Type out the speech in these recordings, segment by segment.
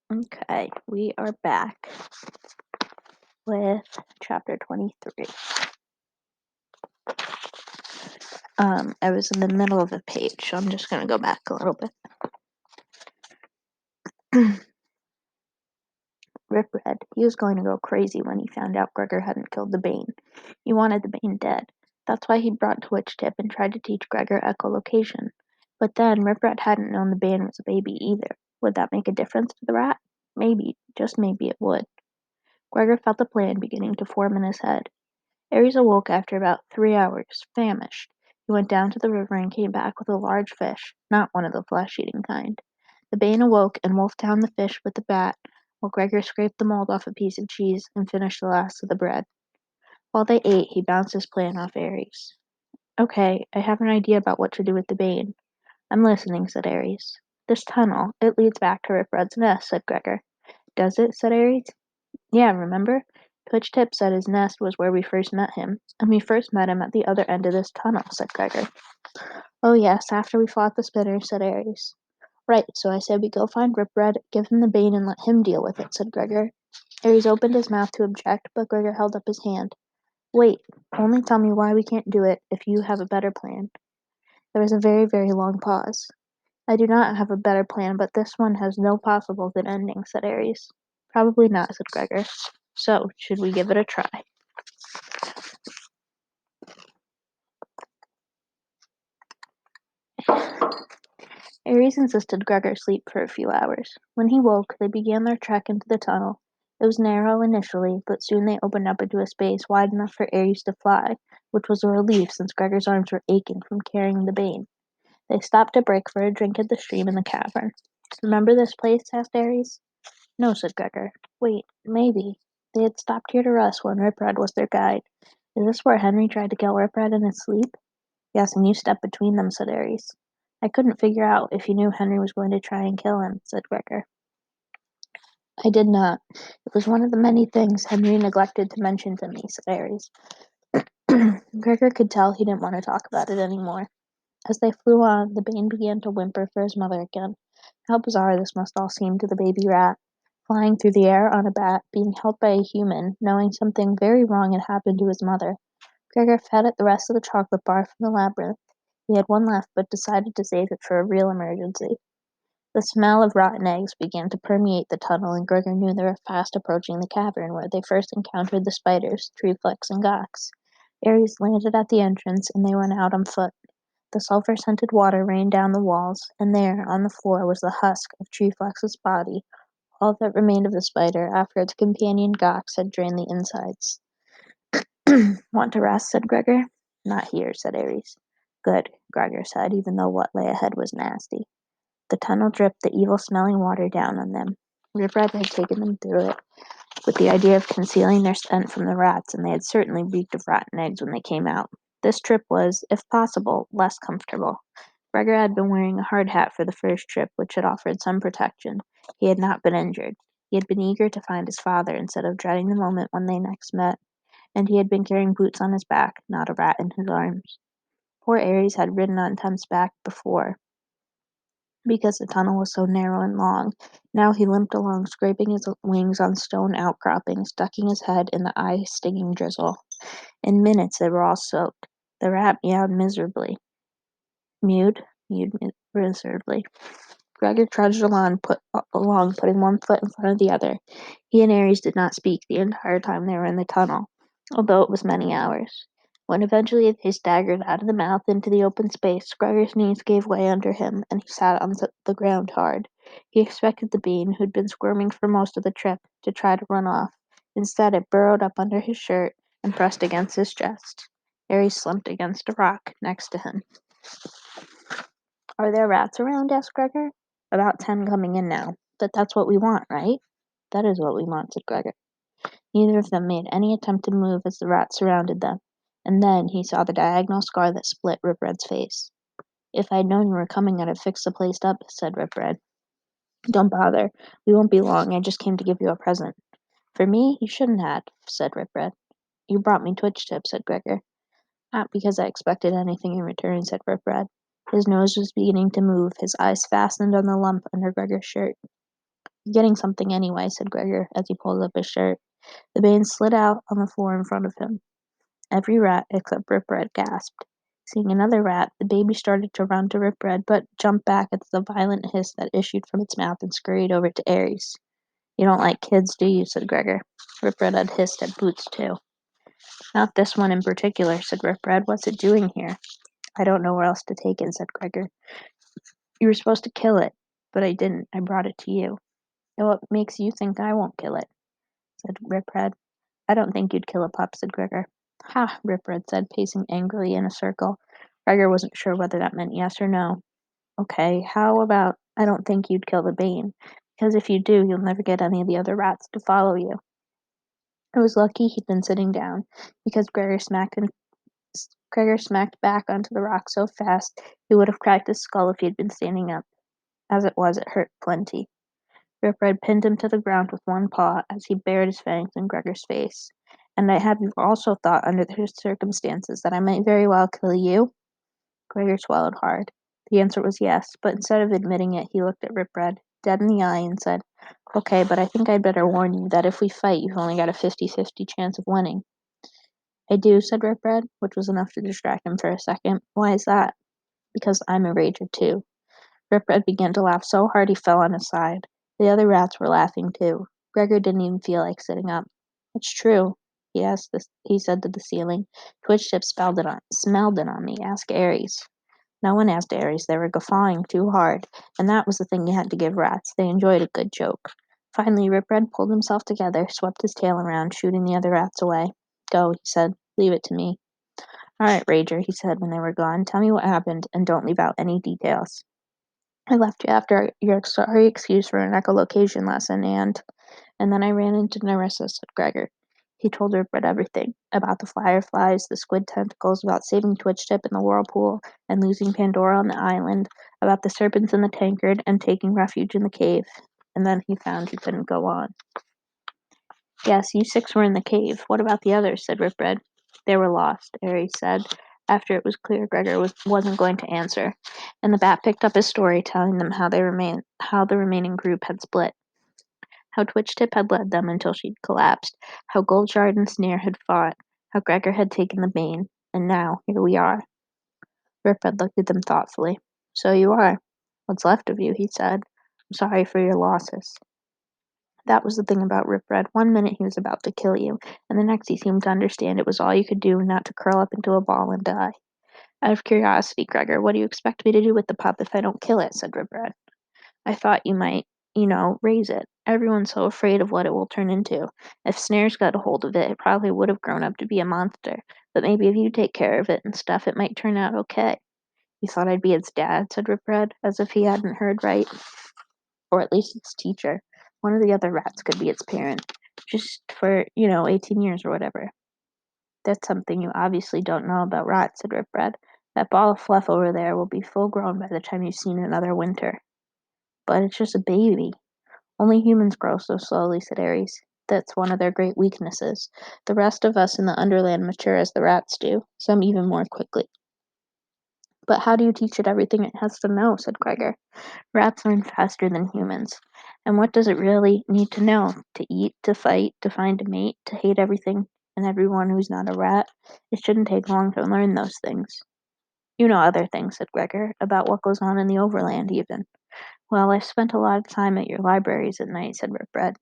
Okay, we are back with chapter 23. I was in the middle of a page, so I'm just going to go back a little bit. Rip Red, he was going to go crazy when he found out Gregor hadn't killed the Bane. He wanted the Bane dead. That's why he brought Twitch Tip and tried to teach Gregor echolocation. But then Rip Red hadn't known the Bane was a baby either. Would that make a difference to the rat? Maybe, just maybe it would. Gregor felt the plan beginning to form in his head. Ares awoke after about 3 hours, famished. He went down to the river and came back with a large fish, not one of the flesh-eating kind. The Bane awoke and wolfed down the fish with the bat, while Gregor scraped the mold off a piece of cheese and finished the last of the bread. While they ate, he bounced his plan off Ares. Okay, I have an idea about what to do with the Bane. I'm listening, said Ares. This tunnel, it leads back to Rip Red's nest, said Gregor. Does it? Said Ares. Yeah, remember? Twitch-Tip said his nest was where we first met him, and we first met him at the other end of this tunnel, said Gregor. Oh yes, after we fought the spinners, said Ares. Right, so I said we go find Rip Red, give him the Bane, and let him deal with it, said Gregor. Ares opened his mouth to object, but Gregor held up his hand. Wait, only tell me why we can't do it if you have a better plan. There was a very, very long pause. I do not have a better plan, but this one has no possible good ending, said Ares. Probably not, said Gregor. So, should we give it a try? Ares insisted Gregor sleep for a few hours. When he woke, they began their trek into the tunnel. It was narrow initially, but soon they opened up into a space wide enough for Ares to fly, which was a relief since Gregor's arms were aching from carrying the Bane. They stopped to break for a drink at the stream in the cavern. Remember this place? Asked Ares. No, said Gregor. Wait, maybe. They had stopped here to rest when Rip Red was their guide. Is this where Henry tried to kill Rip Red in his sleep? Yes, and you stepped between them, said Ares. I couldn't figure out if you knew Henry was going to try and kill him, said Gregor. I did not. It was one of the many things Henry neglected to mention to me, said Ares. Gregor could tell he didn't want to talk about it anymore. As they flew on, the Bane began to whimper for his mother again. How bizarre this must all seem to the baby rat. Flying through the air on a bat, being held by a human, knowing something very wrong had happened to his mother. Gregor fed it the rest of the chocolate bar from the labyrinth. He had one left, but decided to save it for a real emergency. The smell of rotten eggs began to permeate the tunnel, and Gregor knew they were fast approaching the cavern where they first encountered the spiders, Treeflex and Gox. Ares landed at the entrance, and they went out on foot. The sulphur-scented water rained down the walls, and there, on the floor, was the husk of Treeflex's body, all that remained of the spider after its companion Gox had drained the insides. Want to rest? Said Gregor. Not here, said Ares. Good, Gregor said, even though what lay ahead was nasty. The tunnel dripped the evil-smelling water down on them. Rip Red had taken them through it with the idea of concealing their scent from the rats, and they had certainly reeked of rotten eggs when they came out. This trip was, if possible, less comfortable. Gregor had been wearing a hard hat for the first trip, which had offered some protection. He had not been injured. He had been eager to find his father instead of dreading the moment when they next met, and he had been carrying boots on his back, not a rat in his arms. Poor Ares had ridden on Temp's back before, because the tunnel was so narrow and long. Now he limped along, scraping his wings on stone outcroppings, ducking his head in the eye-stinging drizzle. In minutes they were all soaked. The rat meowed miserably. Mewed miserably. Gregor trudged along, putting one foot in front of the other. He and Ares did not speak the entire time they were in the tunnel, although it was many hours. When eventually they staggered out of the mouth into the open space, Gregor's knees gave way under him, and he sat on the ground hard. He expected the Bean, who'd been squirming for most of the trip, to try to run off. Instead, it burrowed up under his shirt and pressed against his chest. Ares slumped against a rock next to him. Are there rats around? Asked Gregor. About 10 coming in now. But that's what we want, right? That is what we want, said Gregor. Neither of them made any attempt to move as the rats surrounded them, and then he saw the diagonal scar that split Rip Red's face. If I'd known you were coming, I'd have fixed the place up, said Rip Red. Don't bother. We won't be long. I just came to give you a present. For me? You shouldn't have, said Rip Red. You brought me Twitch Tip, said Gregor. Not because I expected anything in return, said Rip Red. His nose was beginning to move, his eyes fastened on the lump under Gregor's shirt. "You're getting something anyway," said Gregor as he pulled up his shirt. The bane slid out on the floor in front of him. Every rat except Rip Red gasped. Seeing another rat, the baby started to run to Rip Red, but jumped back at the violent hiss that issued from its mouth and scurried over to Aries. "You don't like kids, do you?" said Gregor. Rip Red had hissed at Boots, too. "Not this one in particular," said Rip Red. "What's it doing here?" "I don't know where else to take it," said Gregor. "You were supposed to kill it, but I didn't. I brought it to you." "And what makes you think I won't kill it?" said Rip Red. "I don't think you'd kill a pup," said Gregor. "Ha!" Rip Red said, pacing angrily in a circle. Gregor wasn't sure whether that meant yes or no. "Okay, how about I don't think you'd kill the Bane, because if you do, you'll never get any of the other rats to follow you." It was lucky he'd been sitting down, because Gregor smacked back onto the rock so fast he would have cracked his skull if he had been standing up. As it was, it hurt plenty. Rip Red pinned him to the ground with one paw as he bared his fangs in Gregor's face. "And I have you also thought, under the circumstances, that I might very well kill you?" Gregor swallowed hard. The answer was yes, but instead of admitting it, he looked at Rip Red dead in the eye and said, "Okay, but I think I'd better warn you that if we fight, you've only got a 50-50 chance of winning." "I do," said Rip Red, which was enough to distract him for a second. "Why is that?" "Because I'm a rager, too." Rip Red began to laugh so hard he fell on his side. The other rats were laughing too. Gregor didn't even feel like sitting up. "It's true," he said to the ceiling. "Twitch-Tip smelled it on me. Ask Aries." No one asked Aries. They were guffawing too hard, and that was the thing you had to give rats. They enjoyed a good joke. Finally, Rip Red pulled himself together, swept his tail around, shooting the other rats away. "Go," he said. "Leave it to me." "All right, Rager," he said when they were gone. "Tell me what happened, and don't leave out any details." "I left you after your sorry excuse for an echolocation lesson, and then I ran into Nerissa," said Gregor. He told Rip Red everything about the fireflies, the squid tentacles, about saving Twitch-Tip in the whirlpool and losing Pandora on the island, about the serpents in the tankard and taking refuge in the cave. And then he found he couldn't go on. "Yes, you 6 were in the cave. What about the others?" said Rip Red. "They were lost," Aries said, after it was clear Gregor wasn't going to answer, and the Bat picked up his story, telling them how the remaining group had split. How Twitch-Tip had led them until she'd collapsed, how Goldshard and Snare had fought, how Gregor had taken the bane, and now here we are. Rip Red looked at them thoughtfully. "So you are. What's left of you," he said. "I'm sorry for your losses." That was the thing about Rip Red. One minute he was about to kill you, and the next he seemed to understand it was all you could do not to curl up into a ball and die. "Out of curiosity, Gregor, what do you expect me to do with the pup if I don't kill it?" said Rip Red. "I thought you might, raise it. Everyone's so afraid of what it will turn into. If Snares got a hold of it, it probably would have grown up to be a monster. But maybe if you take care of it and stuff, it might turn out okay." "You thought I'd be its dad?" said Rip Red, as if he hadn't heard right. "Or at least its teacher. One of the other rats could be its parent. Just for, 18 years or whatever." "That's something you obviously don't know about rats," said Rip Red. "That ball of fluff over there will be full grown by the time you've seen another winter." "But it's just a baby." "Only humans grow so slowly," said Aries. "That's one of their great weaknesses. The rest of us in the Underland mature as the rats do, some even more quickly." "But how do you teach it everything it has to know?" said Gregor. "Rats learn faster than humans. And what does it really need to know? To eat, to fight, to find a mate, to hate everything and everyone who's not a rat? It shouldn't take long to learn those things." "You know other things," said Gregor, "about what goes on in the Overland even." "Well, I've spent a lot of time at your libraries at night," said Rip Red.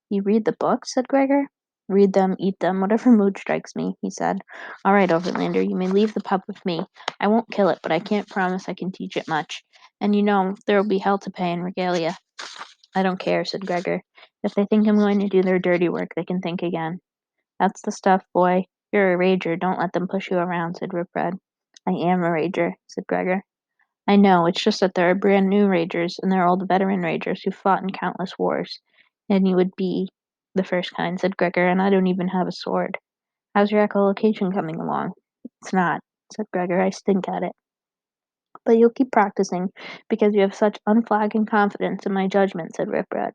"You read the books?" said Gregor. "Read them, eat them, whatever mood strikes me," he said. "All right, Overlander, you may leave the pup with me. I won't kill it, but I can't promise I can teach it much. And there'll be hell to pay in regalia." "I don't care," said Gregor. "If they think I'm going to do their dirty work, they can think again." "That's the stuff, boy. You're a rager. Don't let them push you around," said Rip Red. "I am a rager," said Gregor. "I know. It's just that there are brand new ragers, and there are old veteran ragers who fought in countless wars. And you would be the first kind," said Gregor, "and I don't even have a sword. How's your echolocation coming along?" "It's not," said Gregor. "I stink at it." "But you'll keep practicing, because you have such unflagging confidence in my judgment," said Rip Red.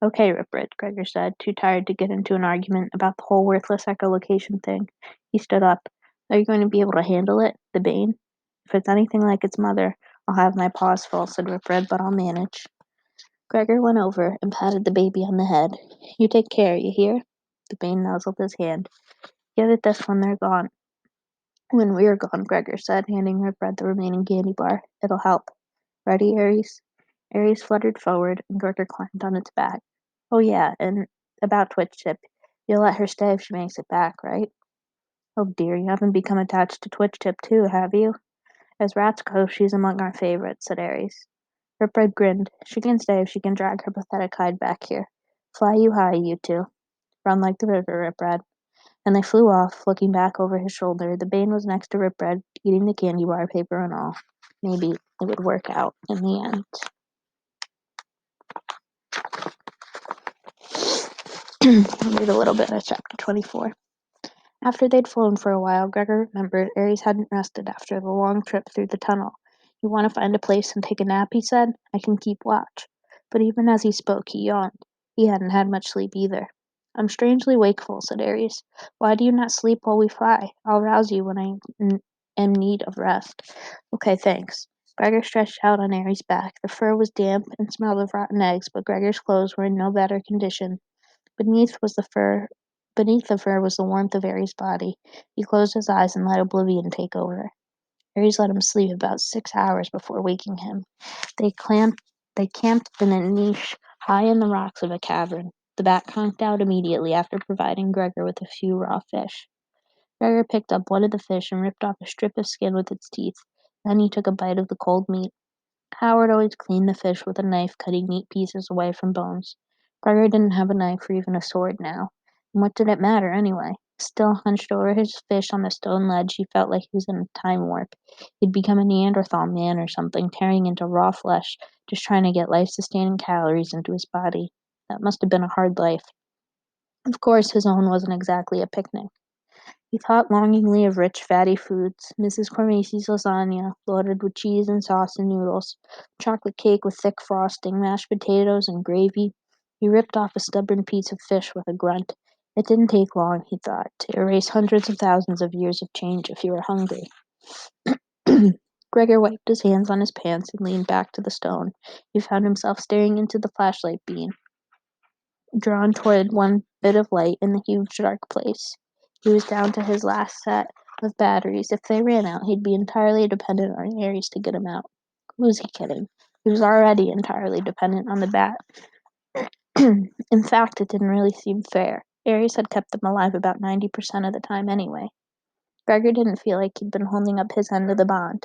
"Okay, Rip Red," Gregor said, too tired to get into an argument about the whole worthless echolocation thing. He stood up. "Are you going to be able to handle it, the Bane?" "If it's anything like its mother, I'll have my paws full," said Rip Red, "but I'll manage." Gregor went over and patted the baby on the head. You take care, you hear? The Bane nuzzled his hand. Give it this when they're gone. When we're gone, Gregor said, handing Ripred the remaining candy bar. It'll help. Ready, Ares? Ares fluttered forward, and Gregor climbed on its back. Oh yeah, and about Twitch Tip. You'll let her stay if she makes it back, right? Oh dear, you haven't become attached to Twitch Tip too, have you? As rats go, she's among our favorites, said Ares. Ripred grinned. She can stay if she can drag her pathetic hide back here. Fly you high, you two. Run like the river, Ripred. And they flew off, looking back over his shoulder. The Bane was next to Ripred, eating the candy bar, paper and all. Maybe it would work out in the end. I'll read a little bit of chapter 24. After they'd flown for a while, Gregor remembered Ares hadn't rested after the long trip through the tunnel. You want to find a place and take a nap, he said. I can keep watch. But even as he spoke, he yawned. He hadn't had much sleep either. I'm strangely wakeful, said Ares. Why do you not sleep while we fly? I'll rouse you when I am in need of rest. Okay, thanks. Gregor stretched out on Ares' back. The fur was damp and smelled of rotten eggs, but Gregor's clothes were in no better condition. Beneath the fur was the warmth of Ares' body. He closed his eyes and let oblivion take over. Ares let him sleep about 6 hours before waking him. They camped in a niche high in the rocks of a cavern. The bat conked out immediately after providing Gregor with a few raw fish. Gregor picked up one of the fish and ripped off a strip of skin with its teeth. Then he took a bite of the cold meat. Howard always cleaned the fish with a knife, cutting neat pieces away from bones. Gregor didn't have a knife or even a sword now. And what did it matter, anyway? Still hunched over his fish on the stone ledge, he felt like he was in a time warp. He'd become a Neanderthal man or something, tearing into raw flesh, just trying to get life-sustaining calories into his body. That must have been a hard life. Of course, his own wasn't exactly a picnic. He thought longingly of rich, fatty foods, Mrs. Cormacy's lasagna, loaded with cheese and sauce and noodles, chocolate cake with thick frosting, mashed potatoes and gravy. He ripped off a stubborn piece of fish with a grunt. It didn't take long, he thought, to erase hundreds of thousands of years of change if you were hungry. Gregor wiped his hands on his pants and leaned back to the stone. He found himself staring into the flashlight beam, drawn toward one bit of light in the huge dark place. He was down to his last set of batteries. If they ran out, he'd be entirely dependent on Ares to get him out. Who was he kidding? He was already entirely dependent on the bat. In fact, it didn't really seem fair. Ares had kept them alive about 90% of the time anyway. Gregor didn't feel like he'd been holding up his end of the bond.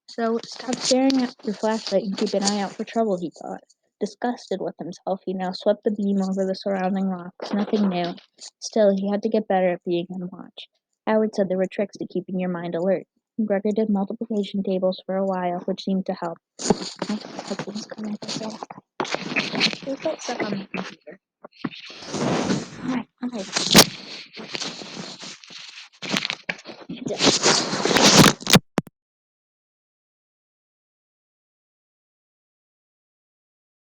So stop staring at your flashlight and keep an eye out for trouble, he thought. Disgusted with himself, he now swept the beam over the surrounding rocks. Nothing new. Still, he had to get better at being on watch. Howard said there were tricks to keeping your mind alert. Gregor did multiplication tables for a while, which seemed to help. My husband's coming to say, "Please don't step on the computer." Alright.